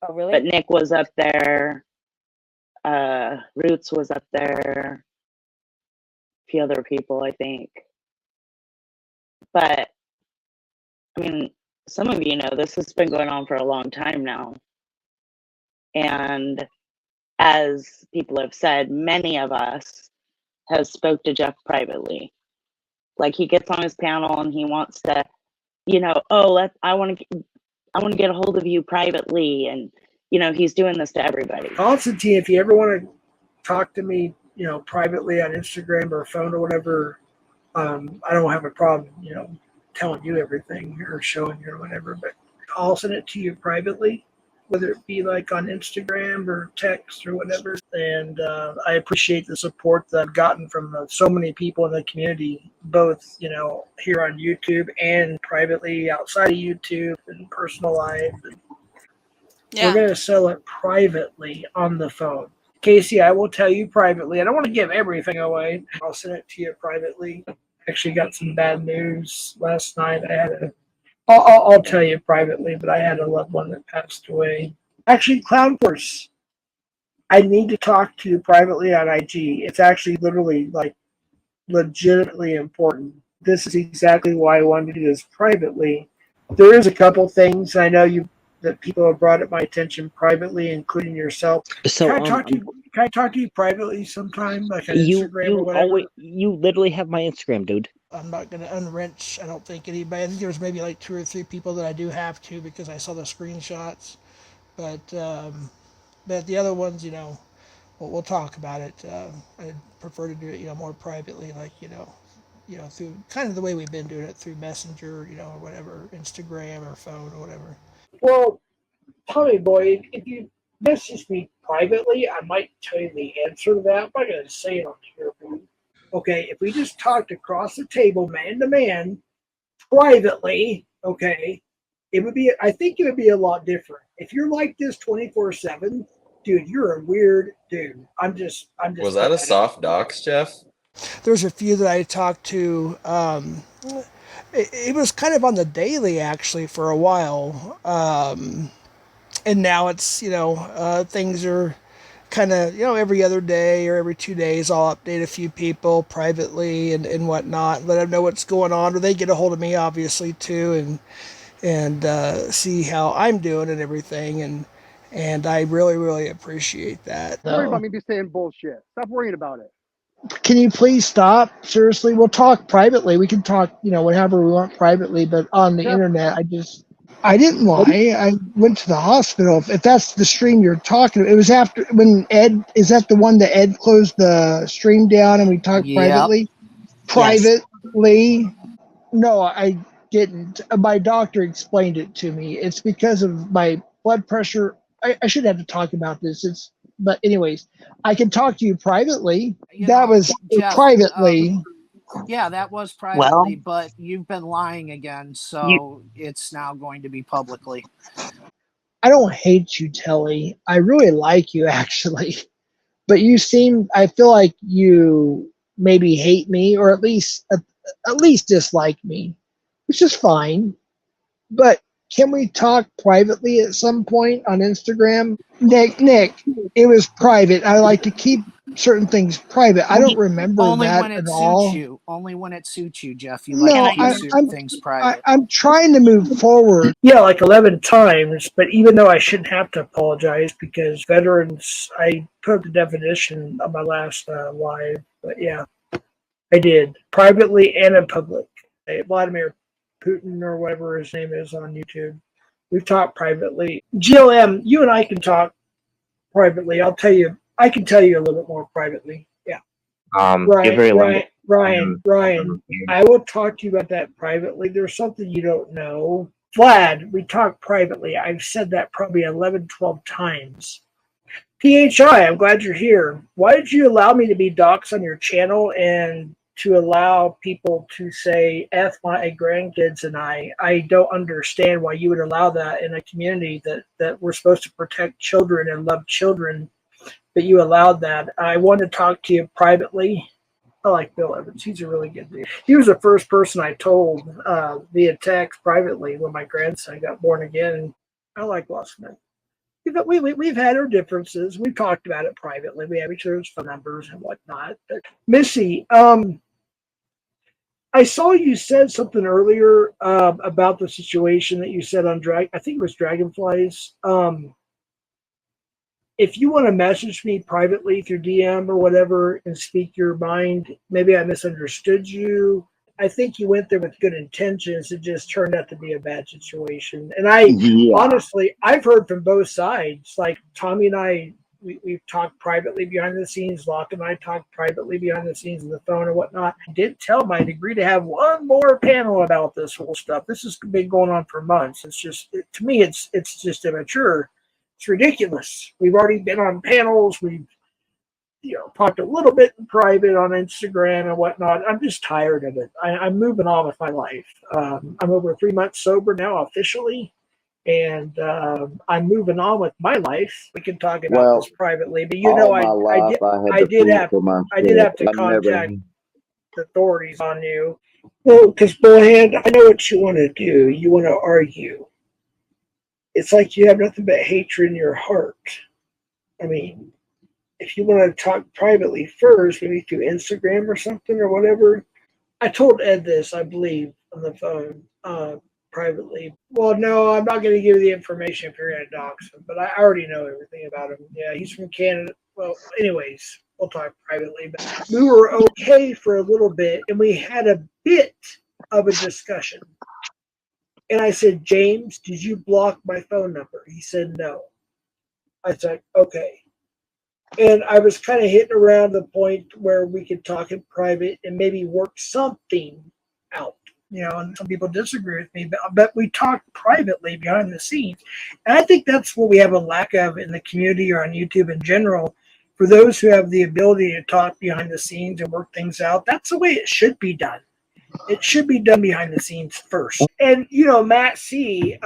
Oh, really? But Nick was up there. Roots was up there. A few other people, I think. But I mean, some of you know this has been going on for a long time now. And as people have said, many of us have spoke to Jeff privately. Like he gets on his panel and he wants to, I want to get a hold of you privately, and he's doing this to everybody. Constantine, if you ever want to talk to me, privately on Instagram or phone or whatever, I don't have a problem, telling you everything or showing you or whatever, but I'll send it to you privately, whether it be like on Instagram or text or whatever. And I appreciate the support that I've gotten from so many people in the community, both, here on YouTube and privately outside of YouTube and personal life. We're going to sell it privately on the phone. Casey, I will tell you privately. I don't want to give everything away. I'll send it to you privately. Actually got some bad news last night. I'll tell you privately, but I had a loved one that passed away. Actually, Clown Force, I need to talk to you privately on IG. It's actually literally like legitimately important. This is exactly why I wanted to do this privately. There is a couple things I know that people have brought at my attention privately, including yourself. So Can I talk to you privately sometime, like on Instagram or whatever? You literally have my Instagram, dude. I'm not going to unwrench, I don't think, anybody. I think there was maybe like 2 or 3 people that I do have to because I saw the screenshots. But the other ones, we'll talk about it. I'd prefer to do it, more privately, like, through kind of the way we've been doing it through Messenger, or whatever, Instagram or phone or whatever. Well, Tommy boy, if you message me privately, I might tell you the answer to that. I'm not going to say it on here. Okay, if we just talked across the table, man to man, privately, okay, I think it would be a lot different. If you're like this 24/7, dude, you're a weird dude. I'm just. Was that a soft dox, Jeff? There's a few that I talked to. It was kind of on the daily actually for a while, and now it's things are kind of every other day or every 2 days I'll update a few people privately and whatnot, let them know what's going on, or they get a hold of me obviously too, and see how I'm doing and everything, and I really appreciate that. Don't worry about me saying bullshit. Stop worrying about it. Can you please stop? Seriously, we'll talk privately. We can talk, whatever we want privately, but on the internet, I didn't lie. I went to the hospital. If that's the stream you're talking about, it was after when is that the one that Ed closed the stream down and we talked privately? Privately? Yes. No, I didn't. My doctor explained it to me. It's because of my blood pressure. I should have to talk about this. But anyways, I can talk to you privately. That was Jeff, privately. Yeah, that was privately, but you've been lying again, so it's now going to be publicly. I don't hate you, Telly. I really like you, actually. But I feel like you maybe hate me, or at least dislike me, which is fine. But can we talk privately at some point on Instagram? Nick, it was private. I like to keep certain things private. I don't remember that at all. Only when it suits you, Jeff. You like to keep certain things private. I'm trying to move forward. Yeah, like 11 times, but even though I shouldn't have to apologize because veterans, I put the definition on my last live, but yeah, I did. Privately and in public. Vladimir Putin or whatever his name is on YouTube. We've talked privately. GLM, you and I can talk privately. I can tell you a little bit more privately. Yeah. Ryan, I will talk to you about that privately. There's something you don't know. Vlad, we talked privately. I've said that probably 11, 12 times. PHI, I'm glad you're here. Why did you allow me to be doxxed on your channel and to allow people to say F my grandkids and I don't understand why you would allow that in a community that we're supposed to protect children and love children, but you allowed that. I want to talk to you privately. I like Bill Evans. He's a really good dude. He was the first person I told via text privately when my grandson got born again. I like Lost Smith. we've had our differences. We've talked about it privately. We have each other's phone numbers and whatnot. But Missy, I saw you said something earlier about the situation that you said on I think it was Dragonflies. If you want to message me privately through DM or whatever and speak your mind, maybe I misunderstood you. I think you went there with good intentions. It just turned out to be a bad situation. And honestly, I've heard from both sides. Like Tommy and I, we've talked privately behind the scenes. Locke and I talked privately behind the scenes on the phone and whatnot. I did tell him I'd agree to have one more panel about this whole stuff. This has been going on for months. It's just, to me, it's just immature. It's ridiculous. We've already been on panels. We've talked a little bit in private on Instagram and whatnot. I'm just tired of it. I'm moving on with my life. I'm over 3 months sober now officially, and I'm moving on with my life. We can talk about this privately, but I did have to contact the authorities on you. Well, because Bullhead, I know what you want to do. You want to argue. It's like you have nothing but hatred in your heart. I mean, if you want to talk privately first, maybe through Instagram or something or whatever. I told Ed this, I believe, on the phone privately. Well, no, I'm not going to give you the information if you're going to dox him, but I already know everything about him. Yeah, he's from Canada. Well, anyways, we'll talk privately. But we were okay for a little bit, and we had a bit of a discussion. And I said, James, did you block my phone number? He said, no. I said, okay. And I was kind of hitting around the point where we could talk in private and maybe work something out, and some people disagree with me, but we talked privately behind the scenes. And I think that's what we have a lack of in the community or on YouTube in general. For those who have the ability to talk behind the scenes and work things out, that's the way it should be done. It should be done behind the scenes first. And, Matt C.,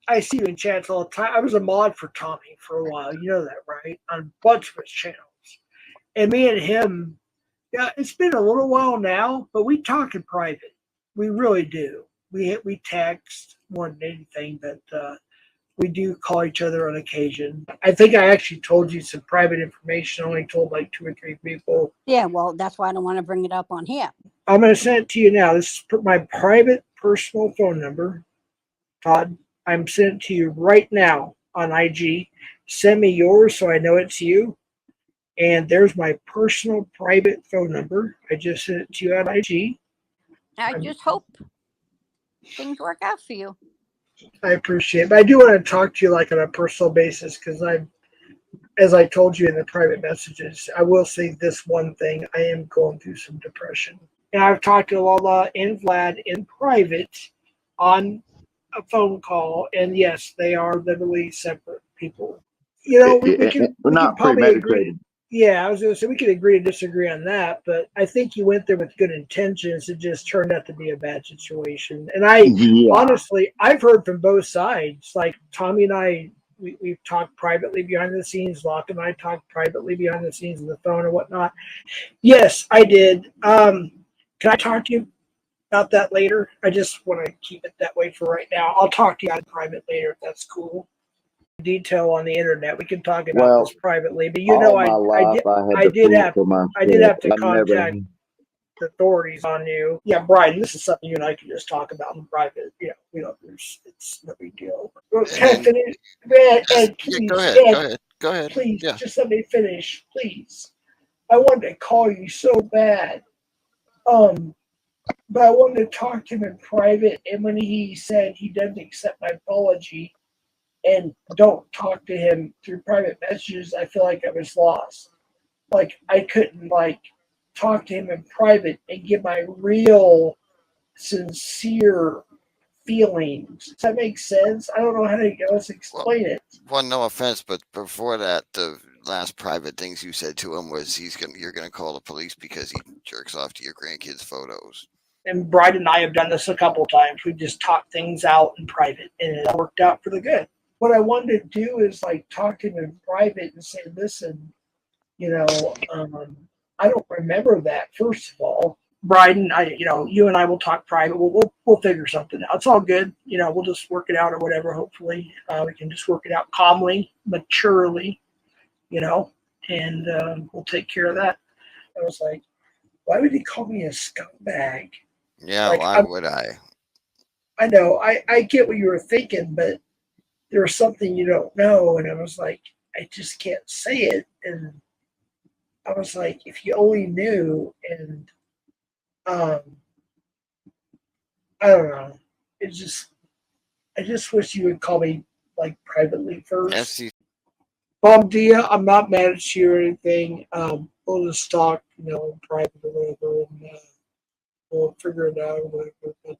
I see you in chats all the time. I was a mod for Tommy for a while. You know that, right? On a bunch of his channels. And me and him, it's been a little while now, but we talk in private. We really do. We text more than anything, but we do call each other on occasion. I think I actually told you some private information. I only told like 2 or 3 people. Yeah, well, that's why I don't want to bring it up on here. I'm going to send it to you now. This is my private personal phone number. Todd, I'm sending it to you right now on IG. Send me yours so I know it's you. And there's my personal private phone number. I just sent it to you on IG. I just hope things work out for you. I appreciate it. But I do want to talk to you like on a personal basis because as I told you in the private messages, I will say this one thing. I am going through some depression. And I've talked to Lola and Vlad in private on a phone call. And yes, they are literally separate people. We can probably agree. Yeah, I was going to say we could agree to disagree on that, but I think you went there with good intentions. It just turned out to be a bad situation. And honestly, I've heard from both sides. Like Tommy and I, we've talked privately behind the scenes. Locke and I talked privately behind the scenes on the phone and whatnot. Yes, I did. Can I talk to you about that later? I just want to keep it that way for right now. I'll talk to you in private later if that's cool. Detail on the internet. We can talk about this privately, but I did have to contact the authorities on you. Yeah, Brian, this is something you and I can just talk about in private. It's no big deal. Can I finish? Ed, please, go ahead. Please, just let me finish, please. I wanted to call you so bad. But I wanted to talk to him in private, and when he said he doesn't accept my apology and don't talk to him through private messages, I feel like I was lost. Like I couldn't talk to him in private and give my real sincere feelings. Does that make sense? I don't know how to explain it. Well, no offense, but before that, the last private things you said to him was you're gonna call the police because he jerks off to your grandkids' photos. And Bride and I have done this a couple times. We just talked things out in private, and it worked out for the good. What I wanted to do is talk to him in private and say, listen, I don't remember that, first of all. Bryden, you and I will talk private. We'll figure something out. It's all good. We'll just work it out or whatever. Hopefully, we can just work it out calmly, maturely, and we'll take care of that. I was like, why would he call me a scumbag? Yeah, Like, why would I? I know, I get what you were thinking, but there was something you don't know, and I was like, I just can't say it. And I was like, if you only knew, and I don't know. I just wish you would call me like privately first. FC Bob Dia, I'm not mad at you or anything. We'll just talk, in private or whatever, and we'll figure it out or whatever. But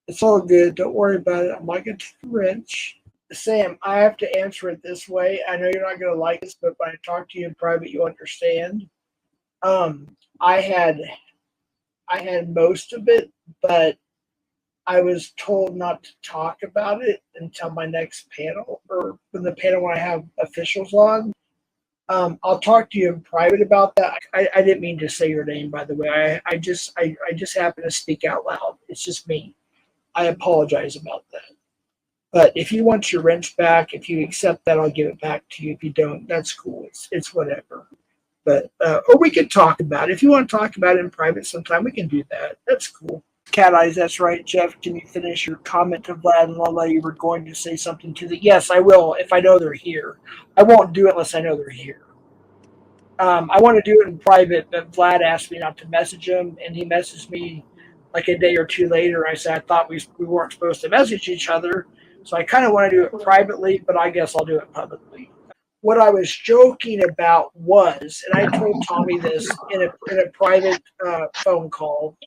it's all good. Don't worry about it. I'm not going to take a wrench. Sam, I have to answer it this way. I know you're not going to like this, but when I talk to you in private, you'll understand. I had most of it, but I was told not to talk about it until my next panel, or when I have officials on. I'll talk to you in private about that. I didn't mean to say your name, by the way. I just happen to speak out loud. It's just me. I apologize about that. But if you want your wrench back, if you accept that, I'll give it back to you. If you don't, that's cool. It's whatever. But or we could talk about it. If you want to talk about it in private sometime, we can do that. That's cool. Cat Eyes, that's right. Jeff, can you finish your comment to Vlad and Lola? You were going to say something to the... Yes, I will, if I know they're here. I won't do it unless I know they're here. I want to do it in private, but Vlad asked me not to message him, and he messaged me like a day or two later. I said I thought we weren't supposed to message each other, so I kind of want to do it privately, but I guess I'll do it publicly. What I was joking about was, and I told Tommy this in a private phone call,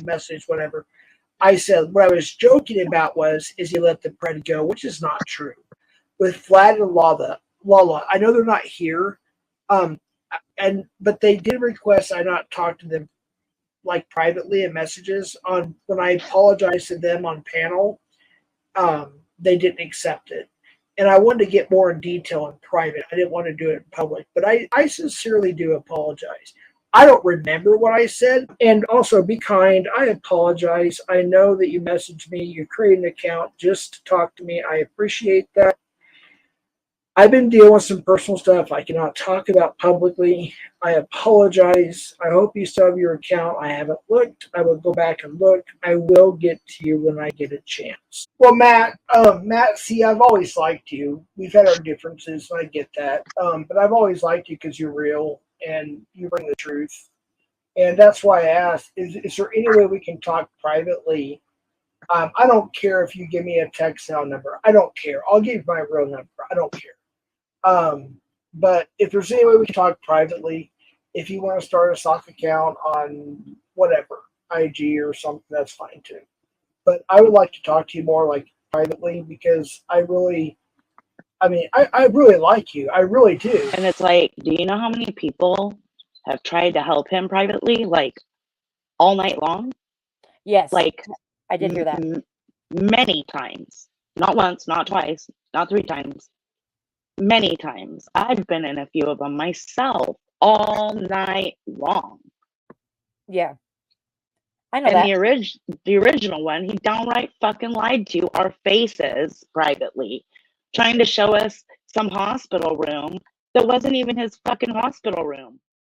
message, whatever. I said what I was joking about is he let the pred go, which is not true. With Vlad and Lala, I know they're not here, but they did request I not talk to them like privately in messages. When I apologized to them on panel, they didn't accept it. And I wanted to get more in detail in private. I didn't want to do it in public, but I sincerely do apologize. I don't remember what I said. And also, be kind. I apologize. I know that you messaged me. You created an account just to talk to me. I appreciate that. I've been dealing with some personal stuff I cannot talk about publicly. I apologize. I hope you still have your account. I haven't looked. I will go back and look. I will get to you when I get a chance. Well, Matt, see, I've always liked you. We've had our differences, and I get that. But I've always liked you because you're real and you bring the truth. And that's why I asked, is there any way we can talk privately? I don't care if you give me a text now number. I don't care. I'll give you my real number. I don't care. But if there's any way we can talk privately, if you want to start a sock account on whatever, IG or something, that's fine too. But I would like to talk to you more like privately because I really like you. I really do. And it's like, do you know how many people have tried to help him privately, like all night long? Yes. Like, I did hear that. Many times. Not once, not twice, not 3 times. Many times. I've been in a few of them myself all night long. Yeah. I know and that. The original one, he downright fucking lied to our faces privately, trying to show us some hospital room that wasn't even his fucking hospital room.